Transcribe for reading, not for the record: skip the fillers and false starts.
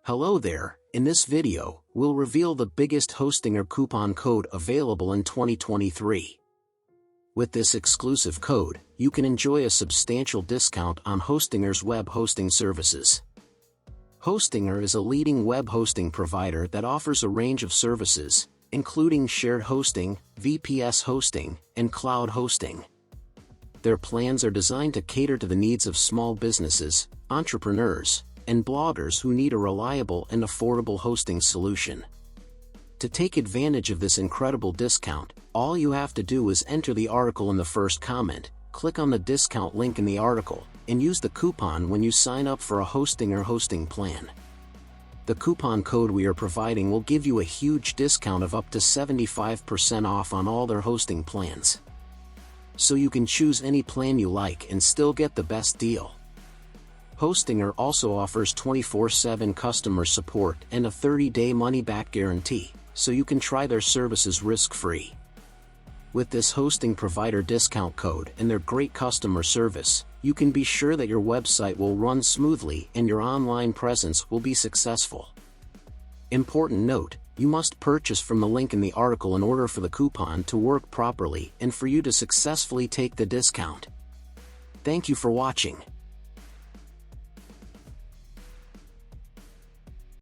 Hello there, in this video, we'll reveal the biggest Hostinger coupon code available in 2023. With this exclusive code, you can enjoy a substantial discount on Hostinger's web hosting services. Hostinger is a leading web hosting provider that offers a range of services, including shared hosting, VPS hosting, and cloud hosting. Their plans are designed to cater to the needs of small businesses, entrepreneurs, and bloggers who need a reliable and affordable hosting solution. To take advantage of this incredible discount, all you have to do is enter the article in the first comment, click on the discount link in the article, and use the coupon when you sign up for a Hostinger hosting plan. The coupon code we are providing will give you a huge discount of up to 75% off on all their hosting plans. So you can choose any plan you like and still get the best deal. Hostinger also offers 24/7 customer support and a 30-day money-back guarantee, so you can try their services risk-free. With this hosting provider discount code and their great customer service, you can be sure that your website will run smoothly and your online presence will be successful. Important note, you must purchase from the link in the article in order for the coupon to work properly and for you to successfully take the discount. Thank you for watching.